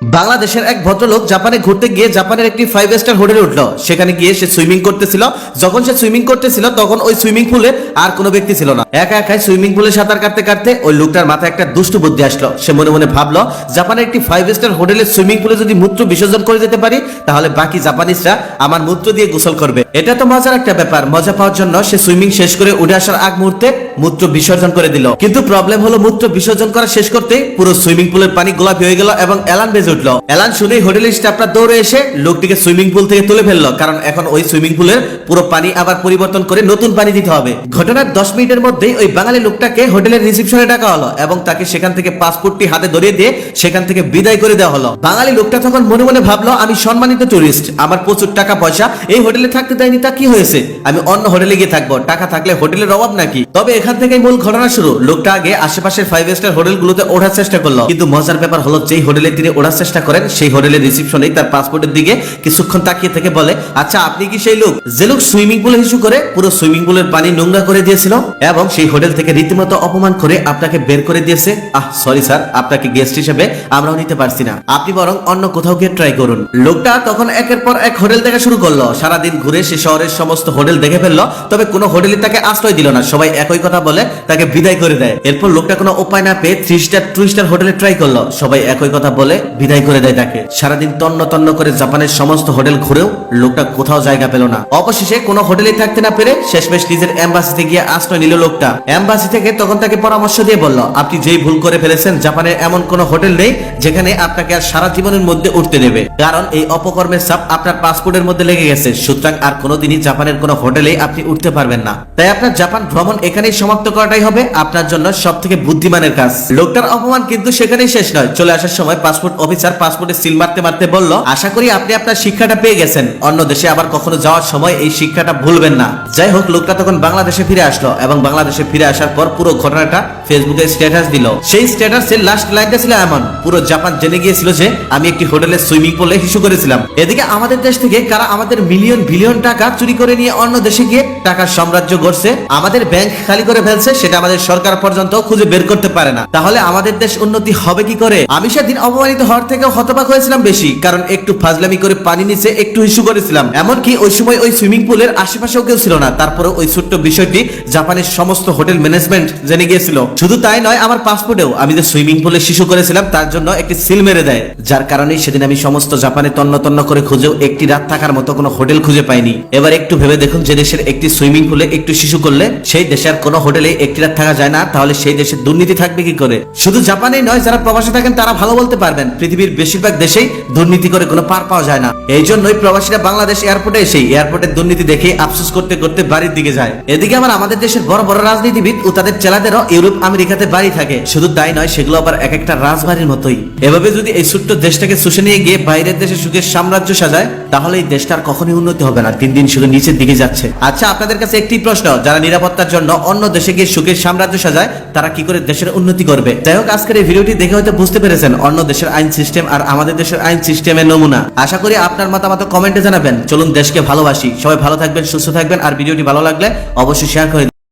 বাংলাদেশের এক ভদ্রলোক জাপানে ঘুরতে গিয়ে জাপানের একটি 5 স্টার হোটেলে উঠলো। সেখানে গিয়ে সে সুইমিং করতেছিল। যখন সে সুইমিং করতেছিল তখন ওই সুইমিং পুলে আর কোনো ব্যক্তি ছিল না। একা একাই সুইমিং পুলে সাঁতার কাটতে কাটতে ওই লোকটার মাথায় একটা দুষ্টু বুদ্ধি আসলো। সে মনে মনে ভাবলো, জাপানের একটি 5 স্টার হোটেলের সুইমিং পুলে যদি মূত্র বিসর্জন করে যেতে পারি, তাহলে বাকি জাপানিজরা আমার মূত্র দিয়ে গোসল করবে। এটা তো মজার একটা ব্যাপার। মজা পাওয়ার জন্য সে সুইমিং শেষ করে উঠে আসার আগ মুহূর্তে মূত্র বিসর্জন করে দিল। কিন্তু প্রবলেম হলো, মূত্র বিসর্জন করা শেষ করতে পুরো সুইমিং পুলের পানি গোলাপি হয়ে গেল এবং অ্যালার্ম বেজে উঠলো। অ্যালার্ম শুনেই হোটেলের স্টাফরা দৌড়ে এসে লোকটিকে সুইমিং পুল থেকে তুলে ফেললো, কারণ এখন ওই সুইমিং পুলের পুরো পানি আবার পরিবর্তন করে নতুন পানি দিতে হবে। ঘটনার 10 মিনিটের মধ্যেই ওই বাঙালি লোকটাকে হোটেলের রিসেপশনে ডাকা হলো এবং তাকে সেখান থেকে পাসপোর্টটি হাতে ধরিয়ে দিয়ে সেখান থেকে বিদায় করে দেওয়া হলো। বাঙালি লোকটা তখন মনে মনে ভাবলো, আমি সম্মানিত টুরিস্ট, আমার প্রচুর টাকা পয়সা, এই হোটেলে থাকতে দেয়নি তা কি হয়েছে, আমি অন্য হোটেলে গিয়ে থাকবো, টাকা থাকলে হোটেলের অভাব নাকি। তবে এখান থেকেই মূল ঘটনা শুরু। লোকটা আগে আশেপাশের 5 স্টার হোটেলগুলোতে ওঠার চেষ্টা করলো, কিন্তু মজার ব্যাপার হলো, যেই হোটেলে তিনি ওঠার চেষ্টা করেন সেই হোটেলের রিসেপশনে তার পাসপোর্টের দিকে কিছুক্ষণ তাকিয়ে থেকে বলে, আচ্ছা আপনি কি সেই লোক যে লোক সুইমিং পুলে হিসু করে পুরো সুইমিং পুলের পানি নোংরা করে দিয়েছিল এবং সেই হোটেল থেকে রীতিমতো অপমান করে আপনাকে বের করে দিয়েছে? সরি স্যার, আপনাকে গেস্ট হিসেবে আমরাও নিতে পারছি না, আপনি বরং অন্য কোথাও গিয়ে ট্রাই করুন। লোকটা তখন একের পর এক হোটেল দেখা শুরু করলো। সারাদিন ঘুরে সে শহরের সমস্ত হোটেল দেখে ফেললো, তবে কোনো হোটেলে তাকে আশ্রয় দিল না। সবাই একই কথা বলে তাকে বিদায় করে দেয়। এরপর লোকটা কোনো উপায় না পেয়ে 3 স্টার 2 স্টার হোটেলে ট্রাই করলো। সবাই একই কথা বলে বিদায় করে দেয় তাকে। সারাদিন তন্ন তন্ন করে জাপানের সমস্ত হোটেল ঘুরেও লোকটা কোথাও জায়গা পেল না। অবশেষে কোনো হোটেলে থাকতে না পেরে শেষমেশ নিজের এম্বাসিতে গিয়ে আশ্রয় নিল লোকটা। এম্বাসি থেকে তখন তাকে পরামর্শ দিয়ে বলল, আপনি যেই ভুল করে ফেলেছেন, জাপানের এমন কোনো হোটেল নেই যেখানে আপনাকে আর সারা জীবনের মধ্যে উঠতে দেবে, কারণ এই অপকর্মের ছাপ আপনার পাসপোর্টের মধ্যে লেগে গেছে। সুতরাং আর কোনোদিনই জাপানের কোনো হোটেলে আপনি উঠতে পারবেন না। তাই আপনার জাপান ভ্রমণ এখানেই সমাপ্ত করাটাই হবে আপনার জন্য সব থেকে বুদ্ধিমানের কাজ। লোকটার অপমান কিন্তু সেখানেই শেষ নয়। চলে আসার সময় পাসপোর্ট অফিসার পাসপোর্টে সিল মারতে মারতে বলল, আশা করি আপনি আপনার শিক্ষাটা পেয়ে গেছেন, অন্য দেশে আবার কখনো যাওয়ার সময় এই শিক্ষাটা ভুলবেন না। যাই হোক, লোকটা তখন বাংলাদেশে ফিরে আসলো এবং বাংলাদেশে ফিরে আসার পর পুরো ঘটনাটা ফেসবুকে স্ট্যাটাস দিল। সেই স্ট্যাটাসের লাস্ট লাইনটা ছিল এমন, পুরো জাপান জেনে গিয়েছিল যে আমি একটি হোটেলের সুইমিং পুলে হিসু করেছিলাম। এদিকে আমাদের দেশ থেকে কারা আমাদের মিলিয়ন বিলিয়ন টাকা চুরি করে নিয়ে অন্য দেশে গিয়ে টাকার সাম্রাজ্য গড়ছে, আমাদের ব্যাংক খালি করে ফেলছে, সেটা আমাদের সরকার পর্যন্ত খুঁজে বের করতে পারে না। তাহলে আমাদের দেশ উন্নতি হবে কি করে? আমি সেদিন অপমানিত হওয়ার থেকে হতবাক হয়েছিলাম বেশি, কারণ একটু ফাজলামি করে পানি নিচে একটু হিসু করেছিলাম। এমনকি ওই সময় ওই সুইমিং পুলের আশেপাশেও কেউ ছিল না। তারপরে ওই ছোট্ট বিষয়টি জাপানের সমস্ত হোটেল ম্যানেজমেন্ট জেনে গিয়েছিল। শুধু তাই নয়, আমার পাসপোর্টেও আমি যে সুইমিং পুলে শিশু করেছিলাম তার জন্য একটি সিল মেরে দেয়, যার কারণে সেদিন আমি সমস্ত জাপানে তন্ন তন্ন করে খুঁজেও একটি রাত থাকার মতো কোনো হোটেল খুঁজে পাইনি। এবার একটু ভেবে দেখুন, যে দেশের একটি সুইমিং পুলে একটু শিশু করলে সেই দেশের কোনো হোটেলে একটি রাত থাকা যায় না, তাহলে সেই দেশে দুর্নীতি থাকবে কি করে? শুধু জাপানেই নয়, যারা প্রবাসী থাকেন তারা ভালো বলতে পারবেন, পৃথিবীর বেশিরভাগ দেশেই দুর্নীতি করে কোনো পার পাওয়া যায় না। এই জন্যই প্রবাসীরা বাংলাদেশ এয়ারপোর্টে এসে এয়ারপোর্টের দুর্নীতি দেখে আফসোস করতে করতে বাড়ির দিকে যায়। এদিকে আবার আমাদের দেশের বড় বড় রাজনীতিবিদ ও তাদের চেলাদেরও ইউরোপ আমেরিকাতে বাড়ি থাকে। শুধু তাই নয়, সেগুলো আবার এক একটা রাজবাড়ির মতোই। এভাবে যদি এই ছোট্ট দেশটাকে শুষে নিয়ে গিয়ে বাইরের দেশে সুখের সাম্রাজ্য সাজায়, তাহলে এই দেশটার কখনোই উন্নতি হবে না, দিন দিন শুধু নিচের দিকে যাচ্ছে। আচ্ছা, আপনাদের কাছে একটি প্রশ্ন, যারা নিরাপত্তার জন্য অন্য দেশে গিয়ে সুখের সাম্রাজ্য সাজায়, তারা কি করে দেশের উন্নতি করবে? যাই হোক, আজকের এই ভিডিওটি দেখে হয়তো বুঝতে পেরেছেন অন্য দেশের আইন সিস্টেম আর আমাদের দেশের আইন সিস্টেমের নমুনা। আশা করি আপনার মতামত কমেন্টে জানাবেন। চলুন দেশকে ভালোবাসি। সবাই ভালো থাকবেন, সুস্থ থাকবেন, আর ভিডিওটি ভালো লাগলে অবশ্যই শেয়ার করে দিন।